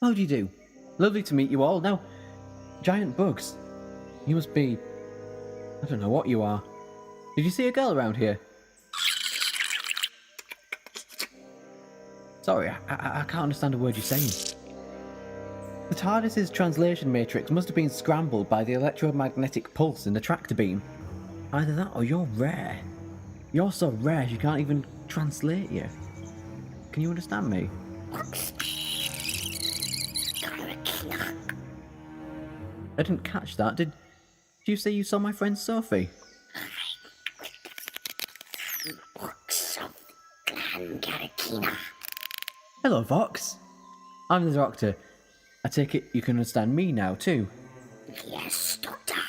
How do you do? Lovely to meet you all. Now, giant bugs. You must be... I don't know what you are. Did you see a girl around here? Sorry, I can't understand a word you're saying. The TARDIS's translation matrix must have been scrambled by the electromagnetic pulse in the tractor beam. Either that or you're rare. You're so rare you can't even translate you. Can you understand me? I didn't catch that. Did you say you saw my friend Sophie? Hello, Vox. I'm the Doctor. I take it you can understand me now, too? Yes, Doctor.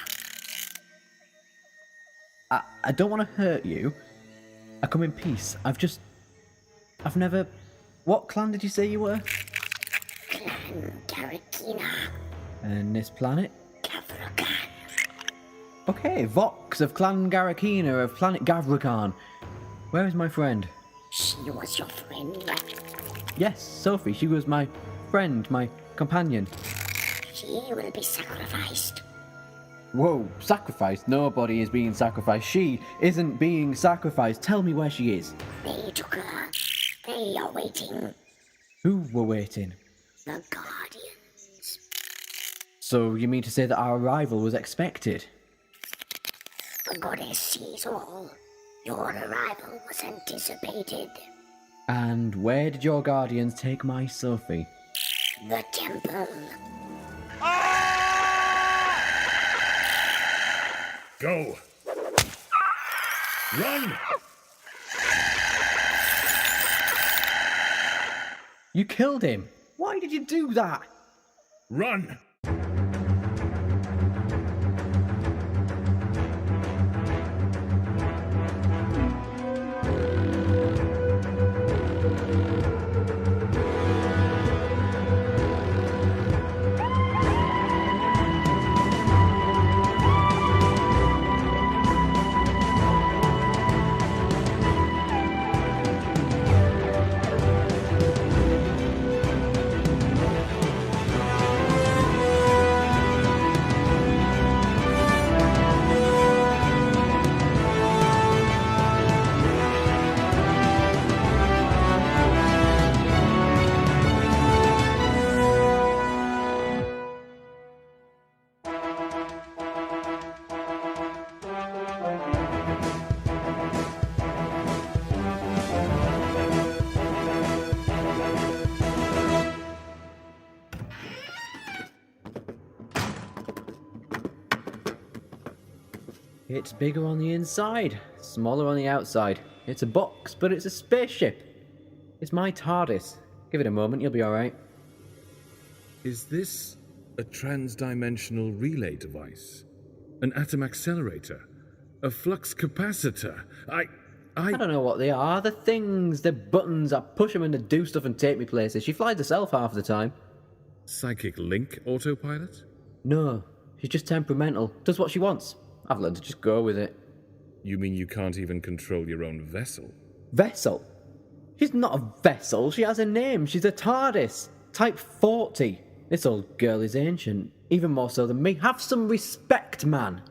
I don't want to hurt you. I come in peace. I've never... What clan did you say you were? Clan Gavrokaan. And this planet? Gavrokaan. Okay, Vox of Clan Gavrokaan of planet Gavrokaan. Where is my friend? She was your friend, right? Yes, Sophie. She was my friend, my companion. She will be sacrificed. Whoa, sacrificed? Nobody is being sacrificed. She isn't being sacrificed. Tell me where she is. They took her. They are waiting. Who were waiting? The Guardians. So you mean to say that our arrival was expected? The goddess sees all. Your arrival was anticipated. And where did your guardians take my Sophie? The temple. Go! Run! You killed him! Why did you do that? Run! It's bigger on the inside, smaller on the outside. It's a box, but it's a spaceship. It's my TARDIS. Give it a moment, you'll be alright. Is this a trans-dimensional relay device? An atom accelerator? A flux capacitor? I don't know what they are. The things, the buttons. I push them and they do stuff and take me places. She flies herself half the time. Psychic link autopilot? No, she's just temperamental. Does what she wants. I've learned to just go with it. You mean you can't even control your own vessel? Vessel? She's not a vessel. She has a name. She's a TARDIS. Type 40. This old girl is ancient. Even more so than me. Have some respect, man.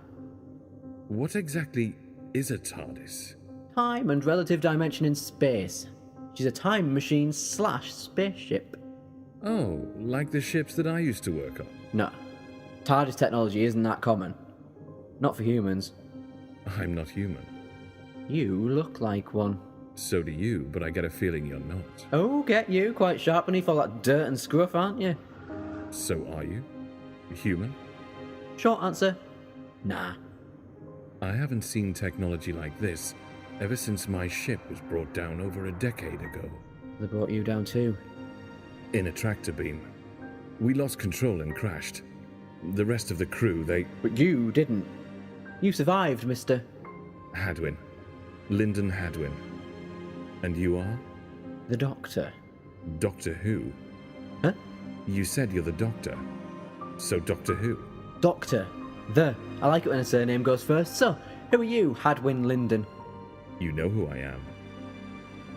What exactly is a TARDIS? Time and relative dimension in space. She's a time machine / spaceship. Oh, like the ships that I used to work on. No. TARDIS technology isn't that common. Not for humans. I'm not human. You look like one. So do you, but I get a feeling you're not. Oh, get you. Quite sharp beneath all that dirt and scruff, aren't you? So are you? Human? Short answer, nah. I haven't seen technology like this ever since my ship was brought down over a decade ago. They brought you down too. In a tractor beam. We lost control and crashed. The rest of the crew, But you didn't. You survived, mister. Hadwin. Lindon Hadwin. And you are? The Doctor. Doctor Who? Huh? You said you're the Doctor. So Doctor Who? Doctor. I like it when a surname goes first. So, who are you, Hadwin Lindon? You know who I am.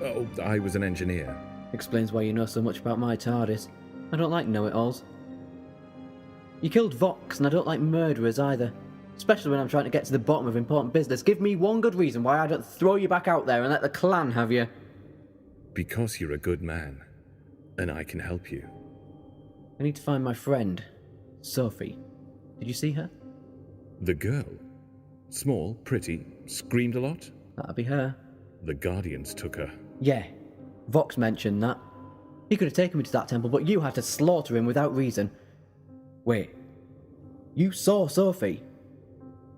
Oh, I was an engineer. Explains why you know so much about my TARDIS. I don't like know-it-alls. You killed Vox, and I don't like murderers either. Especially when I'm trying to get to the bottom of important business. Give me one good reason why I don't throw you back out there and let the clan have you. Because you're a good man, and I can help you. I need to find my friend, Sophie. Did you see her? The girl? Small, pretty, screamed a lot? That'll be her. The Guardians took her. Yeah, Vox mentioned that. He could have taken me to that temple, but you had to slaughter him without reason. Wait, you saw Sophie?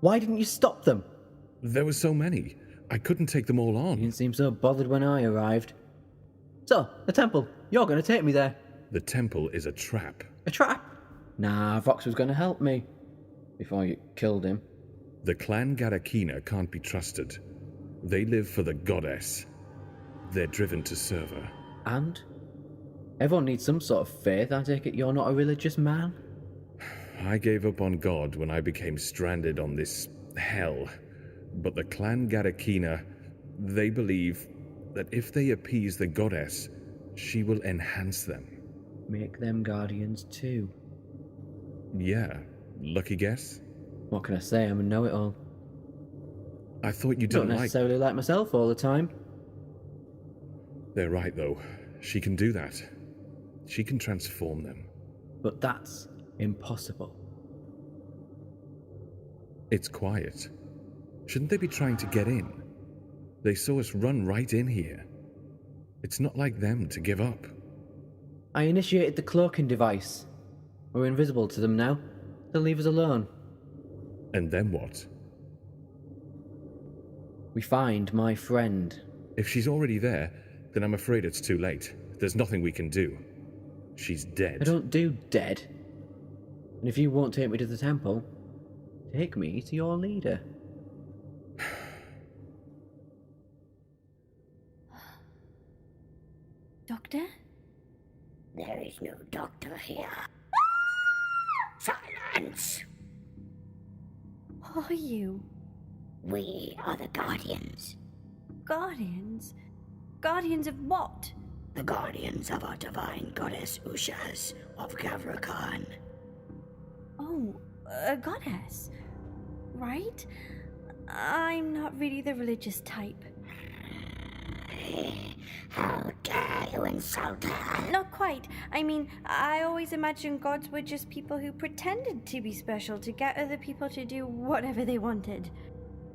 Why didn't you stop them? There were so many. I couldn't take them all You on. didn't seem so bothered when I arrived. So, the temple. You're going to take me there. The temple is a trap. A trap? Nah, Vox was going to help me. Before you killed him. The clan Gavrokaan can't be trusted. They live for the goddess. They're driven to serve her. And? Everyone needs some sort of faith. I take it you're not a religious man? I gave up on God when I became stranded on this hell. But the clan Gavrokaan, they believe that if they appease the goddess, she will enhance them. Make them guardians too. Yeah, lucky guess? What can I say? I'm a know-it-all. I thought you Don't didn't necessarily like myself all the time. They're right, though. She can do that. She can transform them. But that's impossible. It's quiet. Shouldn't they be trying to get in? They saw us run right in here. It's not like them to give up. I initiated the cloaking device. We're invisible to them now. They'll leave us alone. And then what? We find my friend. If she's already there, then I'm afraid it's too late. There's nothing we can do. She's dead. I don't do dead. And if you won't take me to the temple, take me to your leader. Doctor? There is no doctor here. Silence! Who are you? We are the Guardians. Guardians? Guardians of what? The Guardians of our divine goddess Ushas of Gavrokaan. Oh, a goddess. Right? I'm not really the religious type. How dare you insult her? Not quite. I mean, I always imagined gods were just people who pretended to be special to get other people to do whatever they wanted.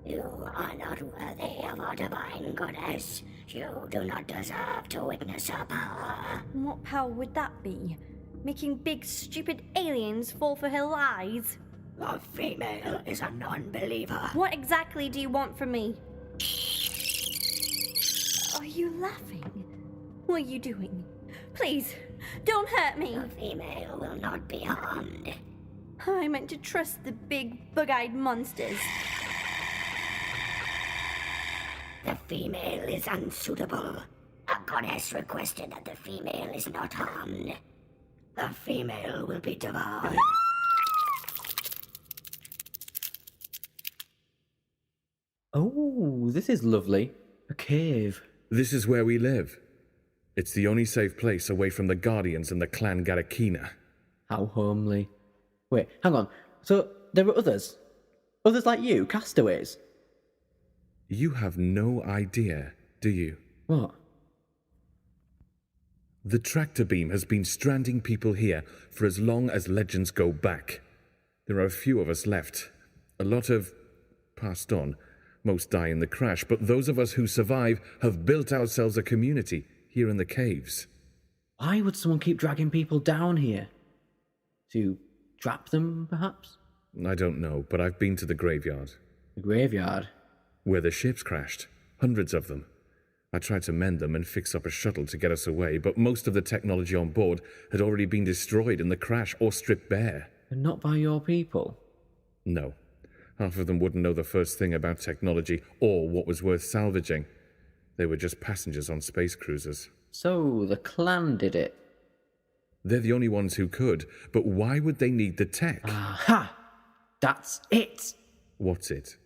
You are not worthy of our divine goddess. You do not deserve to witness her power. What power would that be? Making big, stupid aliens fall for her lies? The female is a non-believer. What exactly do you want from me? Are you laughing? What are you doing? Please, don't hurt me. The female will not be harmed. I meant to trust the big, bug-eyed monsters. The female is unsuitable. Our goddess requested that the female is not harmed. The female will be devoured. Oh, this is lovely. A cave. This is where we live. It's the only safe place away from the Guardians and the clan Gavrokaan. How homely. Wait, hang on. So, there are others? Others like you, castaways? You have no idea, do you? What? The tractor beam has been stranding people here for as long as legends go back. There are a few of us left. A lot have passed on. Most die in the crash, but those of us who survive have built ourselves a community here in the caves. Why would someone keep dragging people down here? To trap them, perhaps? I don't know, but I've been to the graveyard. The graveyard? Where the ships crashed. Hundreds of them. I tried to mend them and fix up a shuttle to get us away, but most of the technology on board had already been destroyed in the crash or stripped bare. And not by your people? No. Half of them wouldn't know the first thing about technology or what was worth salvaging. They were just passengers on space cruisers. So, the clan did it? They're the only ones who could, but why would they need the tech? Aha! That's it! What's it?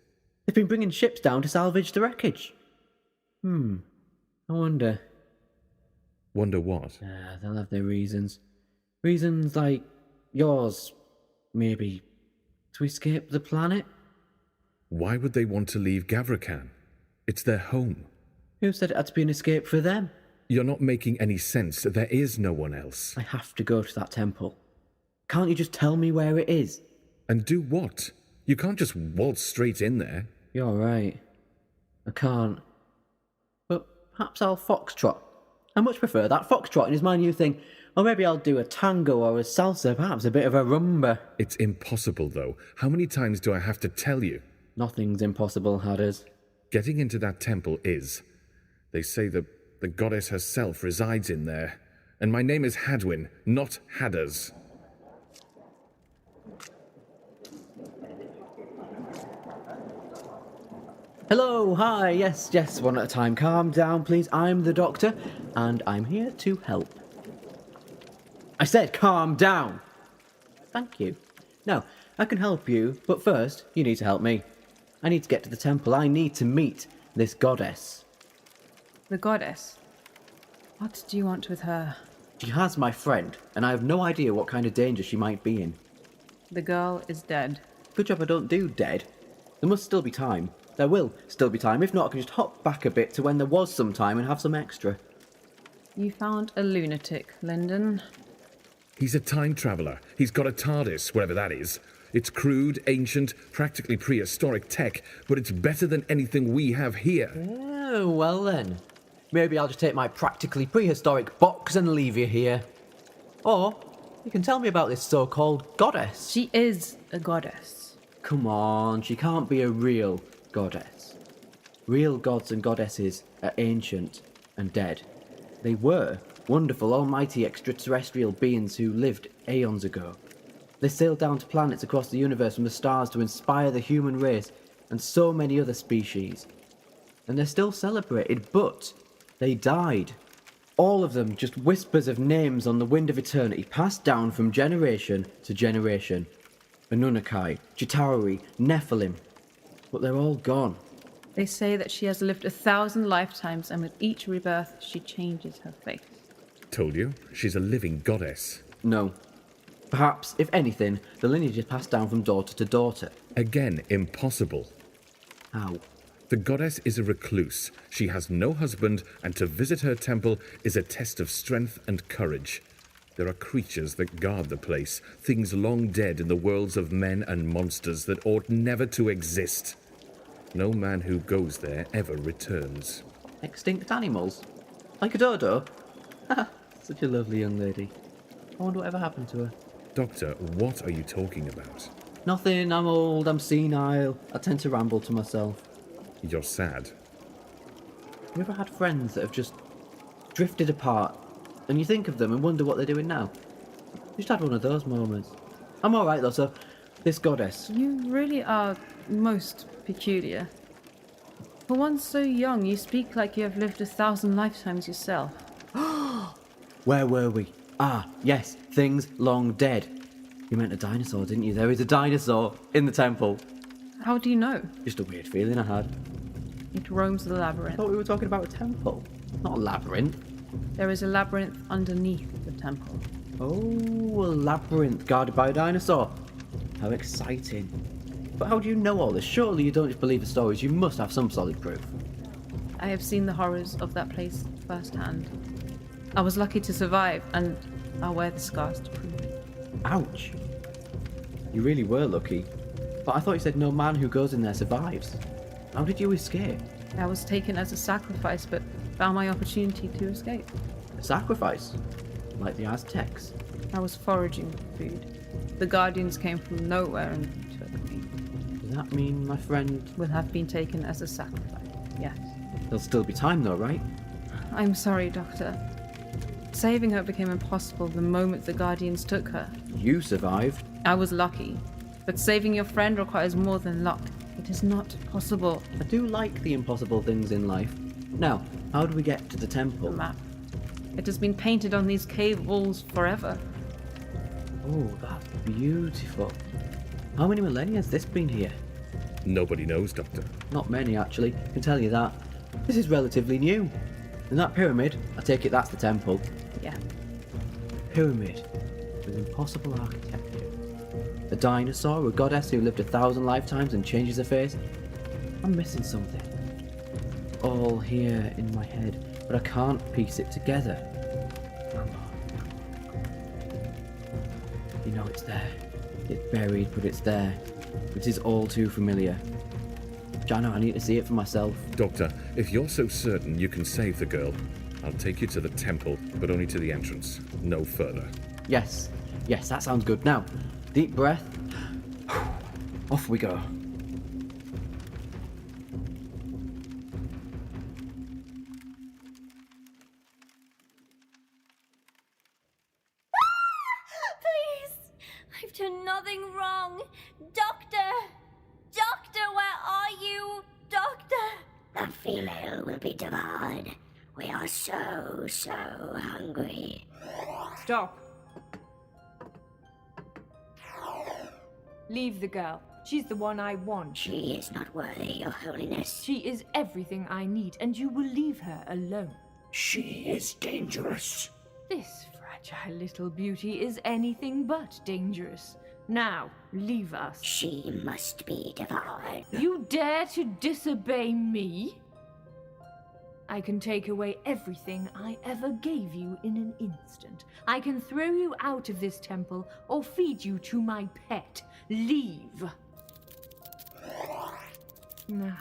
They've been bringing ships down to salvage the wreckage. I wonder. Wonder what? They'll have their reasons. Reasons like yours, maybe. To escape the planet? Why would they want to leave Gavrokaan? It's their home. Who said it had to be an escape for them? You're not making any sense. There is no one else. I have to go to that temple. Can't you just tell me where it is? And do what? You can't just waltz straight in there. You're right. I can't. But perhaps I'll foxtrot. I much prefer that. Foxtrotting is my new thing. Or maybe I'll do a tango or a salsa, perhaps a bit of a rumba. It's impossible, though. How many times do I have to tell you? Nothing's impossible, Hadders. Getting into that temple is. They say the goddess herself resides in there. And my name is Hadwin, not Hadders. Hello, hi, yes, one at a time. Calm down, please. I'm the doctor, and I'm here to help. I said calm down. Thank you. Now, I can help you, but first, you need to help me. I need to get to the temple. I need to meet this goddess. The goddess? What do you want with her? She has my friend, and I have no idea what kind of danger she might be in. The girl is dead. Good job I don't do dead. There must still be time. There will still be time. If not, I can just hop back a bit to when there was some time and have some extra. You found a lunatic, Lindon. He's a time traveller. He's got a TARDIS, whatever that is. It's crude, ancient, practically prehistoric tech, but it's better than anything we have here. Oh, well then. Maybe I'll just take my practically prehistoric box and leave you here. Or, you can tell me about this so-called goddess. She is a goddess. Come on, she can't be a real goddess. Real gods and goddesses are ancient and dead. They were wonderful, almighty extraterrestrial beings who lived aeons ago. They sailed down to planets across the universe from the stars to inspire the human race and so many other species. And they're still celebrated, but they died. All of them just whispers of names on the wind of eternity, passed down from generation to generation. Anunnaki, Chitauri, Nephilim. But they're all gone. They say that she has lived 1,000 lifetimes, and with each rebirth, she changes her face. Told you, she's a living goddess. No. Perhaps, if anything, the lineage is passed down from daughter to daughter. Again, impossible. How? The goddess is a recluse. She has no husband, and to visit her temple is a test of strength and courage. There are creatures that guard the place, things long dead in the worlds of men and monsters that ought never to exist. No man who goes there ever returns. Extinct animals? Like a dodo? Such a lovely young lady. I wonder whatever happened to her. Doctor, what are you talking about? Nothing, I'm old, I'm senile. I tend to ramble to myself. You're sad. You ever had friends that have just drifted apart, and you think of them and wonder what they're doing now? Just had one of those moments. I'm alright though, so this goddess. You really are most peculiar. For one so young, you speak like you have lived 1,000 lifetimes yourself. Where were we? Ah, yes, things long dead. You meant a dinosaur, didn't you? There is a dinosaur in the temple. How do you know? Just a weird feeling I had. It roams the I labyrinth. thought we were talking about a temple, not a labyrinth. There is a labyrinth underneath the temple. Oh, a labyrinth guarded by a dinosaur. How exciting. But how do you know all this? Surely you don't just believe the stories. You must have some solid proof. I have seen the horrors of that place firsthand. I was lucky to survive, and I'll wear the scars to prove it. Ouch. You really were lucky. But I thought you said no man who goes in there survives. How did you escape? I was taken as a sacrifice, but found my opportunity to escape. A sacrifice? Like the Aztecs? I was foraging for food. The Guardians came from nowhere and took me. Does that mean my friend... Will have been taken as a sacrifice, yes. There'll still be time though, right? I'm sorry, Doctor. Saving her became impossible the moment the Guardians took her. You survived. I was lucky, but saving your friend requires more than luck. It is not possible. I do like the impossible things in life. Now, how do we get to the temple? The map. It has been painted on these cave walls forever. Oh, that's beautiful. How many millennia has this been here? Nobody knows, Doctor. Not many, actually. I can tell you that. This is relatively new. And that pyramid, I take it that's the temple. Yeah. Pyramid. with impossible architecture. A dinosaur, a goddess who lived 1,000 lifetimes and changes her face. I'm missing something. All here in my head, but I can't piece it together. Come on. You know it's there. It's buried, but it's there. It is all too familiar. Jana, I need to see it for myself. Doctor, if you're so certain you can save the girl, I'll take you to the temple, but only to the entrance. No further. Yes, that sounds good. Now, deep breath. Off we go. Please! I've done nothing wrong. Doctor! Doctor, where are you? Doctor! The female will be devoured. We are so hungry. Stop. Leave the girl. She's the one I want. She is not worthy, Your Holiness. She is everything I need, and you will leave her alone. She is dangerous. This fragile little beauty is anything but dangerous. Now, leave us. She must be devoured. You dare to disobey me? I can take away everything I ever gave you in an instant. I can throw you out of this temple or feed you to my pet. Leave. Now,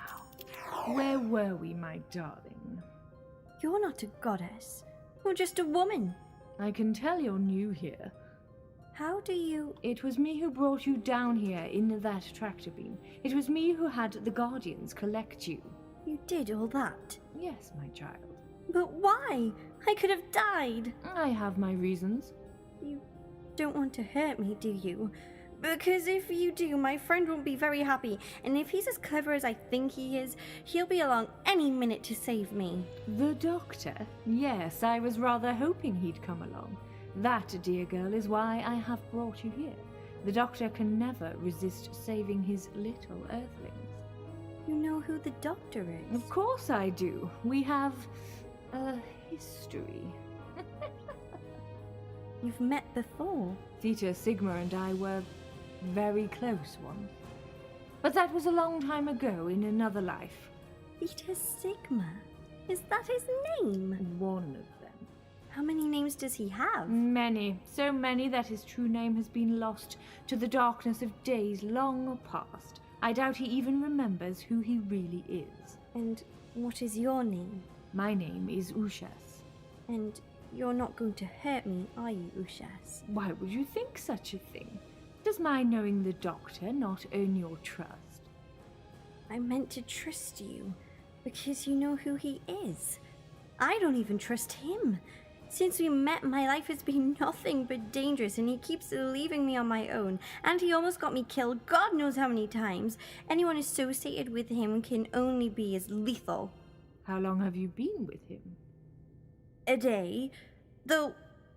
where were we, my darling? You're not a goddess. You're just a woman. I can tell you're new here. How do you... It was me who brought you down here in that tractor beam. It was me who had the Guardians collect you. You did all that? Yes, my child. But why? I could have died. I have my reasons. You don't want to hurt me, do you? Because if you do, my friend won't be very happy. And if he's as clever as I think he is, he'll be along any minute to save me. The doctor? Yes, I was rather hoping he'd come along. That, dear girl, is why I have brought you here. The doctor can never resist saving his little earthlings. You know who the doctor is? Of course I do. We have a history. You've met before. Theta, Sigma, and I were very close once. But that was a long time ago in another life. Theta Sigma? Is that his name? One of them. How many names does he have? Many. So many that his true name has been lost to the darkness of days long past. I doubt he even remembers who he really is. And what is your name? My name is Ushas. And you're not going to hurt me, are you, Ushas? Why would you think such a thing? Does my knowing the doctor not earn your trust? I meant to trust you, because you know who he is. I don't even trust him. Since we met, my life has been nothing but dangerous, and he keeps leaving me on my own. And he almost got me killed God knows how many times. Anyone associated with him can only be as lethal. How long have you been with him? A day. Though,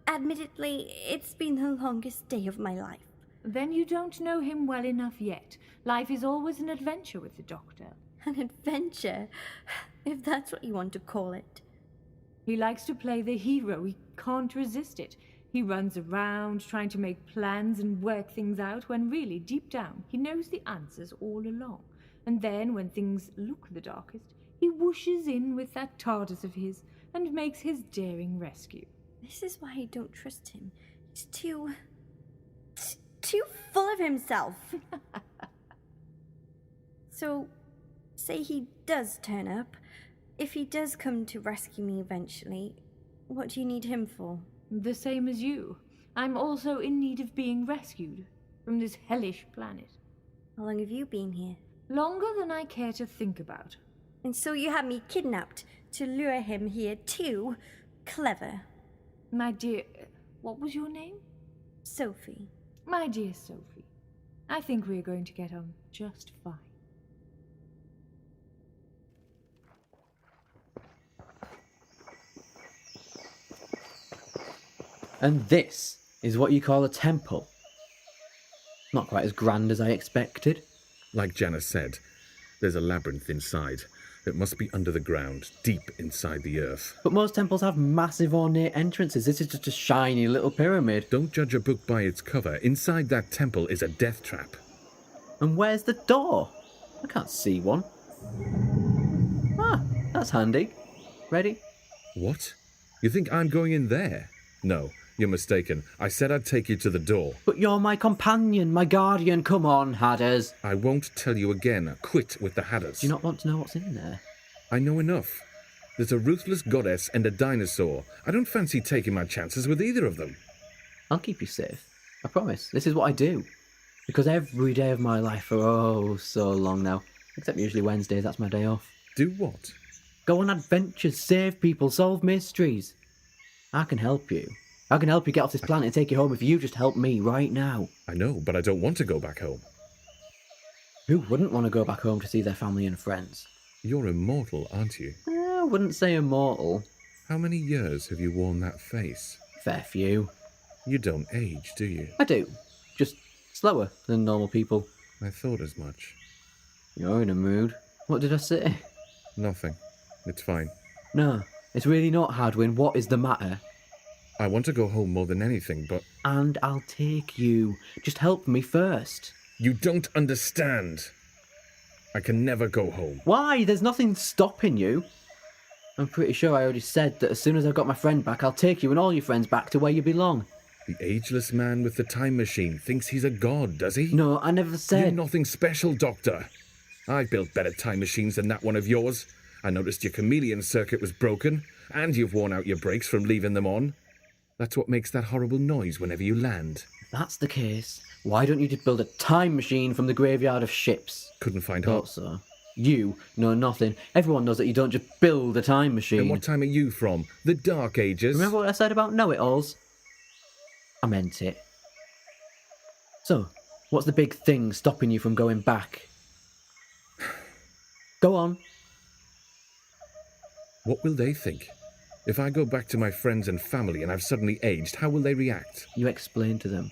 admittedly, it's been the longest day of my life. Then you don't know him well enough yet. Life is always an adventure with the doctor. An adventure, if that's what you want to call it. He likes to play the hero. He can't resist it. He runs around trying to make plans and work things out when really, deep down, he knows the answers all along. And then, when things look the darkest, he whooshes in with that TARDIS of his and makes his daring rescue. This is why I don't trust him. He's too full of himself. So, say he does turn up. If he does come to rescue me eventually, what do you need him for? The same as you. I'm also in need of being rescued from this hellish planet. How long have you been here? Longer than I care to think about. And so you had me kidnapped to lure him here too? Clever. My dear... what was your name? Sophie. My dear Sophie, I think we're going to get on just fine. And this is what you call a temple. Not quite as grand as I expected. Like Janice said, there's a labyrinth inside. It must be under the ground, deep inside the earth. But most temples have massive ornate entrances. This is just a shiny little pyramid. Don't judge a book by its cover. Inside that temple is a death trap. And where's the door? I can't see one. Ah, that's handy. Ready? What? You think I'm going in there? No, you're mistaken. I said I'd take you to the door. But you're my companion, my guardian. Come on, Hadders. I won't tell you again. Quit with the Hadders. Do you not want to know what's in there? I know enough. There's a ruthless goddess and a dinosaur. I don't fancy taking my chances with either of them. I'll keep you safe. I promise. This is what I do. Because every day of my life for oh so long now. Except usually Wednesdays, that's my day off. Do what? Go on adventures, save people, solve mysteries. I can help you. I can help you get off this planet and take you home if you just help me right now. I know, but I don't want to go back home. Who wouldn't want to go back home to see their family and friends? You're immortal, aren't you? I wouldn't say immortal. How many years have you worn that face? Fair few. You don't age, do you? I do. Just slower than normal people. I thought as much. You're in a mood. What did I say? Nothing. It's fine. No, it's really not, Hadwin. What is the matter? I want to go home more than anything, but... And I'll take you. Just help me first. You don't understand. I can never go home. Why? There's nothing stopping you. I'm pretty sure I already said that as soon as I've got my friend back, I'll take you and all your friends back to where you belong. The ageless man with the time machine thinks he's a god, does he? No, I never You're said... nothing special, Doctor. I've built better time machines than that one of yours. I noticed your chameleon circuit was broken, and you've worn out your brakes from leaving them on. That's what makes that horrible noise whenever you land. If that's the case, why don't you just build a time machine from the graveyard of ships? Couldn't find Thought hope. so. You know nothing. Everyone knows that you don't just build a time machine. And what time are you from? The Dark Ages? Remember what I said about know-it-alls? I meant it. So, what's the big thing stopping you from going back? Go on. What will they think? If I go back to my friends and family and I've suddenly aged, how will they react? You explain to them.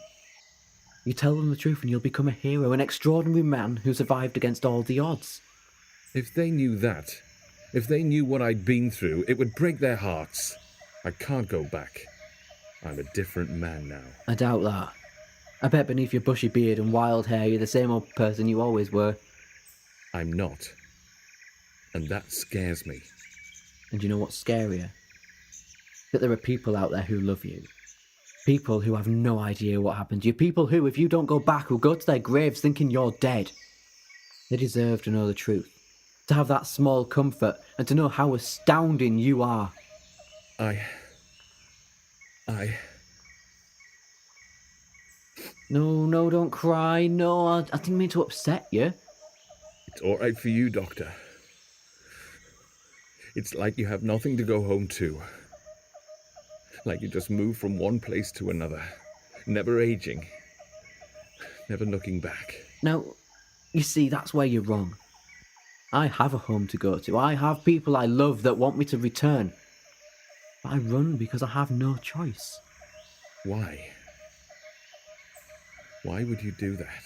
You tell them the truth and you'll become a hero, an extraordinary man who survived against all the odds. If they knew that, if they knew what I'd been through, it would break their hearts. I can't go back. I'm a different man now. I doubt that. I bet beneath your bushy beard and wild hair you're the same old person you always were. I'm not. And that scares me. And you know what's scarier? That there are people out there who love you. People who have no idea what happened to you. People who, if you don't go back, will go to their graves thinking you're dead. They deserve to know the truth. To have that small comfort and to know how astounding you are. No, don't cry. No, I didn't mean to upset you. It's all right for you, Doctor. It's like you have nothing to go home to. Like you just move from one place to another. Never aging. Never looking back. Now, you see, that's where you're wrong. I have a home to go to. I have people I love that want me to return. But I run because I have no choice. Why? Why would you do that?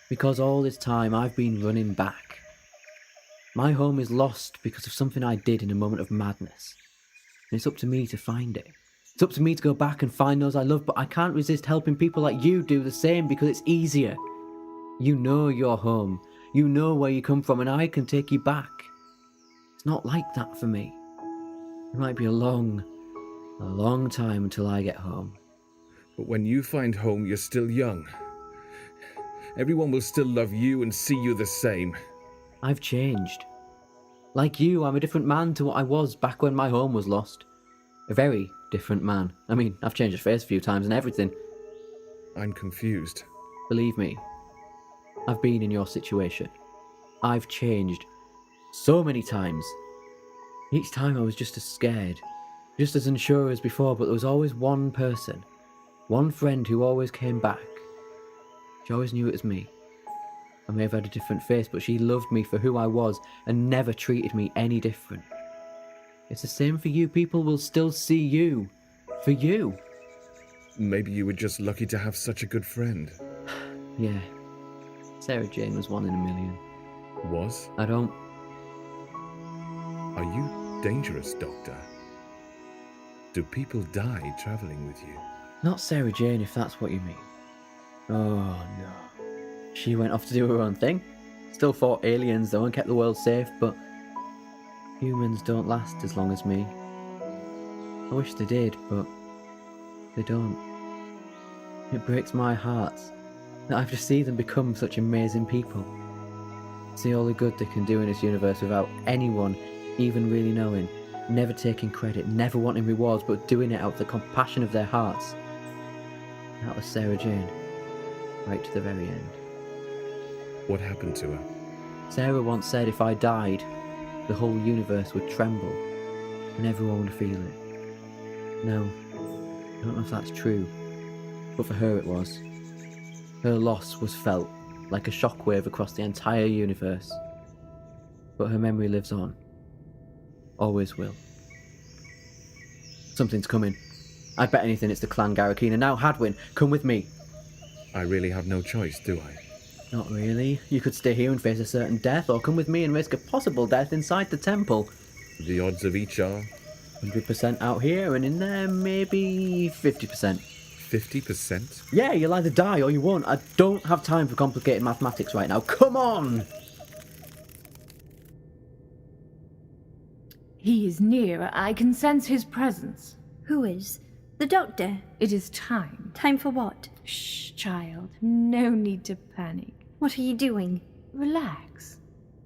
Because all this time I've been running back. My home is lost because of something I did in a moment of madness. And it's up to me to find it. It's up to me to go back and find those I love, but I can't resist helping people like you do the same because it's easier. You know your home. You know where you come from, and I can take you back. It's not like that for me. It might be a long time until I get home. But when you find home, you're still young. Everyone will still love you and see you the same. I've changed. Like you, I'm a different man to what I was back when my home was lost. A very different man. I mean, I've changed his face a few times and everything. I'm confused. Believe me, I've been in your situation. I've changed so many times. Each time I was just as scared, just as unsure as before, but there was always one person, one friend who always came back. She always knew it was me. I may have had a different face, but she loved me for who I was and never treated me any different. It's the same for you. People will still see you. For you. Maybe you were just lucky to have such a good friend. Yeah. Sarah Jane was one in a million. Was? I don't Are you dangerous, Doctor? Do people die traveling with you? Not Sarah Jane, if that's what you mean. Oh, no. She went off to do her own thing. Still fought aliens, though, and kept the world safe, but humans don't last as long as me. I wish they did, but they don't. It breaks my heart that I have to see them become such amazing people. See all the good they can do in this universe without anyone even really knowing. Never taking credit, never wanting rewards, but doing it out of the compassion of their hearts. That was Sarah Jane, right to the very end. What happened to her? Sarah once said if I died, the whole universe would tremble, and everyone would feel it. Now, I don't know if that's true, but for her it was. Her loss was felt like a shockwave across the entire universe. But her memory lives on. Always will. Something's coming. I bet anything it's the clan Gavrokaan. And now, Hadwin, come with me. I really have no choice, do I? Not really. You could stay here and face a certain death, or come with me and risk a possible death inside the temple. The odds of each are 100% out here, and in there, maybe 50%. 50%? Yeah, you'll either die or you won't. I don't have time for complicated mathematics right now. Come on! He is near. I can sense his presence. Who is? The doctor? It is time. Time for what? Shh, child. No need to panic. What are you doing? Relax.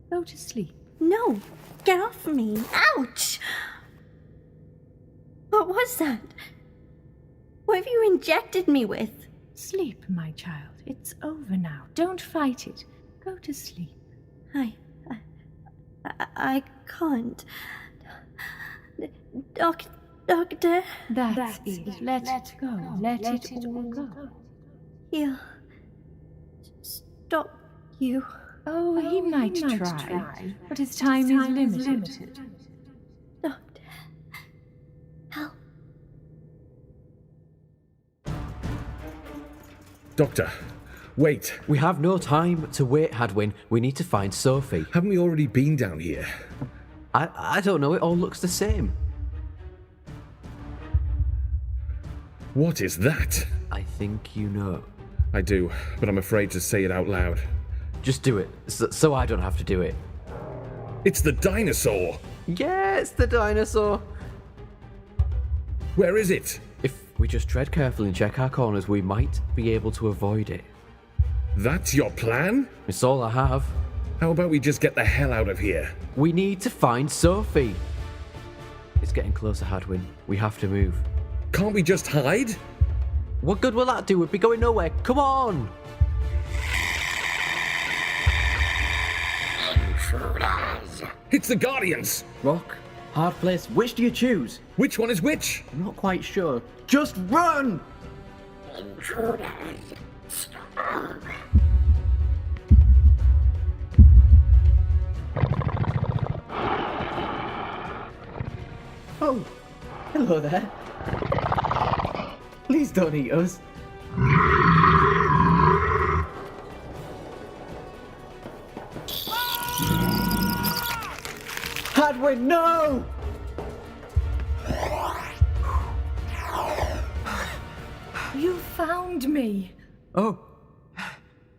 Go to sleep. No! Get off me! Ouch! What was that? What have you injected me with? Sleep, my child. It's over now. Don't fight it. Go to sleep. I can't. Doctor? That's it. Let it go. Let it all go. He'll stop you. Oh, he might try, but his time is limited. Doctor, help. Doctor, wait. We have no time to wait, Hadwin. We need to find Sophie. Haven't we already been down here? I don't know. It all looks the same. What is that? I think you know. I do, but I'm afraid to say it out loud. Just do it, so I don't have to do it. It's the dinosaur! Yeah, it's the dinosaur. Where is it? If we just tread carefully and check our corners, we might be able to avoid it. That's your plan? It's all I have. How about we just get the hell out of here? We need to find Sophie. It's getting closer, Hadwin. We have to move. Can't we just hide? What good will that do? We'd be going nowhere. Come on! Intruders. It's the Guardians! Rock, hard place. Which do you choose? Which one is which? I'm not quite sure. Just run! Intruders. Stop. Oh, hello there. Please don't eat us. Hadwin, no! You found me. Oh,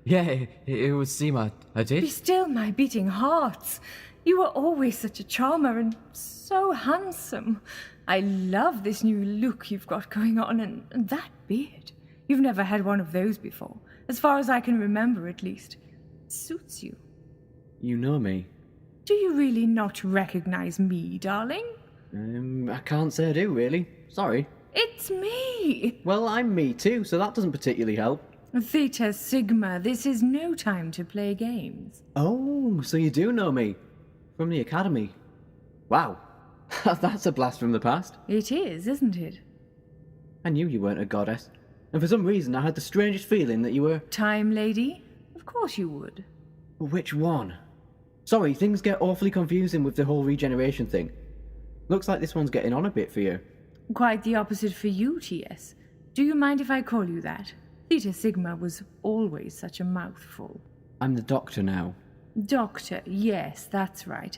yeah, it would seem I Be did. still, my beating hearts. You were always such a charmer and so handsome. I love this new look you've got going on, and that beard. You've never had one of those before, as far as I can remember at least. It suits you. You know me. Do you really not recognize me, darling? I can't say I do, really. Sorry. It's me! Well, I'm me too, so that doesn't particularly help. Theta Sigma, this is no time to play games. Oh, so you do know me. From the academy. Wow. That's a blast from the past. It is, isn't it? I knew you weren't a goddess. And for some reason I had the strangest feeling that you were... Time lady? Of course you would. Which one? Sorry, things get awfully confusing with the whole regeneration thing. Looks like this one's getting on a bit for you. Quite the opposite for you, T.S. Do you mind if I call you that? Theta Sigma was always such a mouthful. I'm the doctor now. Doctor, yes, that's right.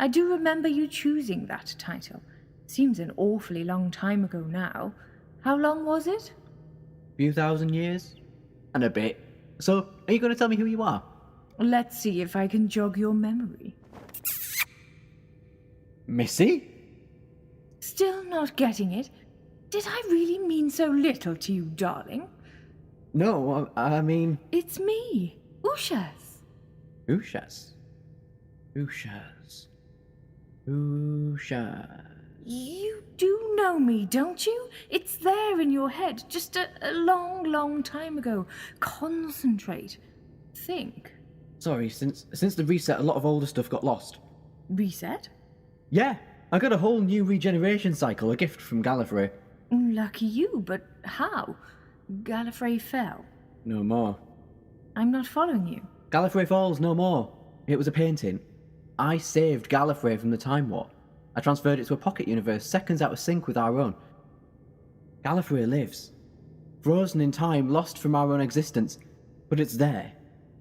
I do remember you choosing that title. Seems an awfully long time ago now. How long was it? Few thousand years? And a bit. So, are you going to tell me who you are? Let's see if I can jog your memory. Missy? Still not getting it? Did I really mean so little to you, darling? No, I mean... It's me, Ushas. Ushas. You do know me, don't you? It's there in your head, just a long, long time ago. Concentrate. Think. Sorry, since the reset, a lot of older stuff got lost. Reset? Yeah, I got a whole new regeneration cycle, a gift from Gallifrey. Lucky you, but how? Gallifrey fell. No more. I'm not following you. Gallifrey Falls, no more. It was a painting. I saved Gallifrey from the Time War. I transferred it to a pocket universe, seconds out of sync with our own. Gallifrey lives. Frozen in time, lost from our own existence. But it's there.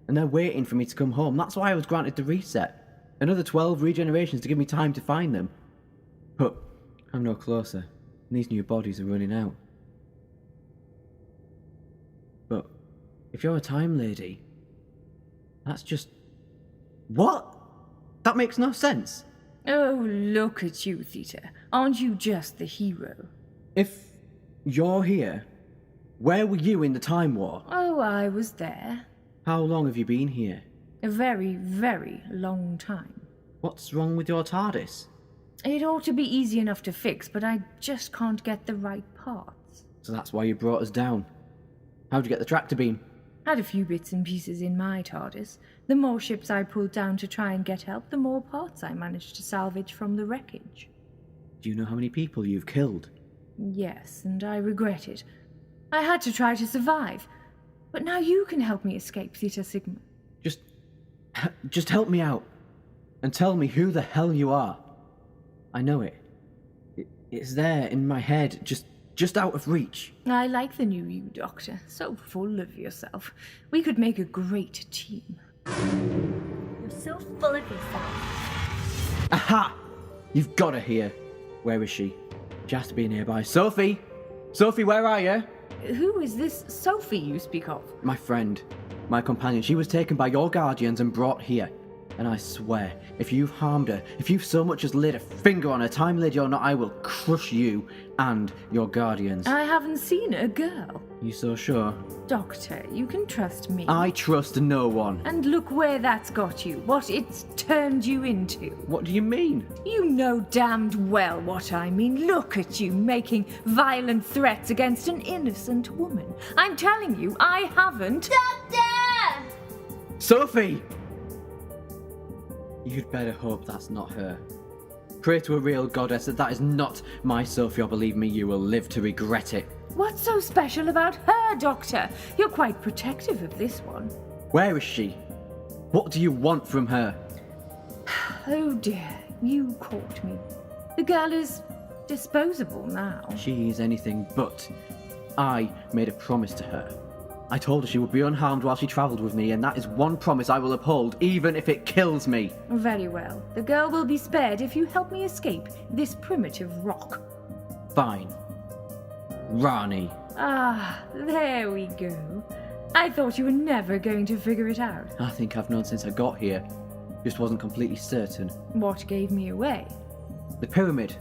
And they're waiting for me to come home. That's why I was granted the reset. Another 12 regenerations to give me time to find them. But I'm no closer. And these new bodies are running out. But if you're a time lady, that's just... What? That makes no sense. Oh, look at you, Theta. Aren't you just the hero? If you're here, where were you in the Time War? Oh, I was there. How long have you been here? A very, very long time. What's wrong with your TARDIS? It ought to be easy enough to fix, but I just can't get the right parts. So that's why you brought us down. How'd you get the tractor beam? Had a few bits and pieces in my TARDIS. The more ships I pulled down to try and get help, the more parts I managed to salvage from the wreckage. Do you know how many people you've killed? Yes, and I regret it. I had to try to survive. But now you can help me escape Theta Sigma. Just help me out. And tell me who the hell you are. I know it. It's there in my head, just out of reach. I like the new you, Doctor. So full of yourself. We could make a great team. You're so full of yourself. Aha! You've got her here. Where is she? She has to be nearby. Sophie! Sophie, where are you? Who is this Sophie you speak of? My friend. My companion. She was taken by your guardians and brought here. And I swear, if you've harmed her, if you've so much as laid a finger on her, time lady or not, I will crush you and your guardians. I haven't seen a girl. You so sure? Doctor, you can trust me. I trust no one. And look where that's got you, what it's turned you into. What do you mean? You know damned well what I mean. Look at you making violent threats against an innocent woman. I'm telling you, I haven't. Doctor! Sophie! You'd better hope that's not her. Pray to a real goddess that is not my Sophie, or believe me, you will live to regret it. What's so special about her, Doctor? You're quite protective of this one. Where is she? What do you want from her? Oh dear, you caught me. The girl is disposable now. She is anything but. I made a promise to her. I told her she would be unharmed while she travelled with me, and that is one promise I will uphold, even if it kills me. Very well. The girl will be spared if you help me escape this primitive rock. Fine. Rani. Ah, there we go. I thought you were never going to figure it out. I think I've known since I got here. Just wasn't completely certain. What gave me away? The pyramid.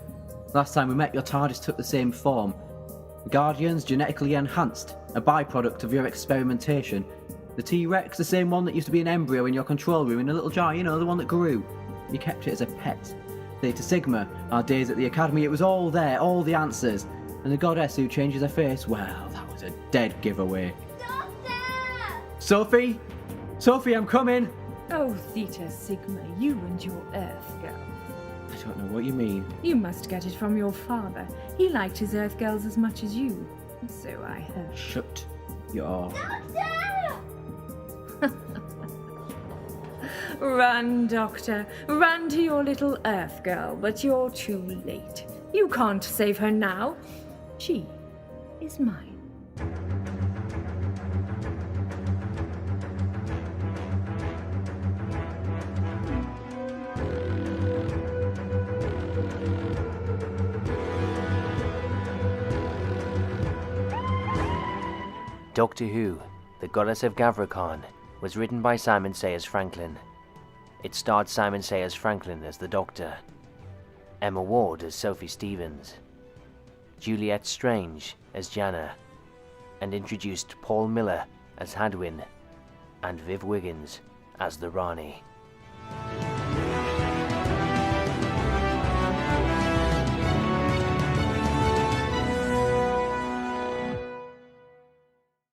Last time we met, your TARDIS took the same form. The Guardians genetically enhanced, a byproduct of your experimentation. The T-Rex, the same one that used to be an embryo in your control room in a little jar, you know, the one that grew. You kept it as a pet. Theta Sigma, our days at the Academy, it was all there, all the answers. And the goddess who changes her face, well, that was a dead giveaway. Doctor! Sophie! Sophie, I'm coming! Oh, Theta Sigma, you and your Earth girl. I don't know what you mean. You must get it from your father. He liked his Earth girls as much as you. So I heard. Shut your... Doctor! Run, Doctor. Run to your little Earth girl, but you're too late. You can't save her now. She is mine. Doctor Who, The Goddess of Gavrokaan, was written by Simon Sayers Franklin. It starred Simon Sayers Franklin as the Doctor, Emma Ward as Sophie Stevens, Juliet Strange as Jana, and introduced Paul Miller as Hadwin and Viv Wiggins as the Rani.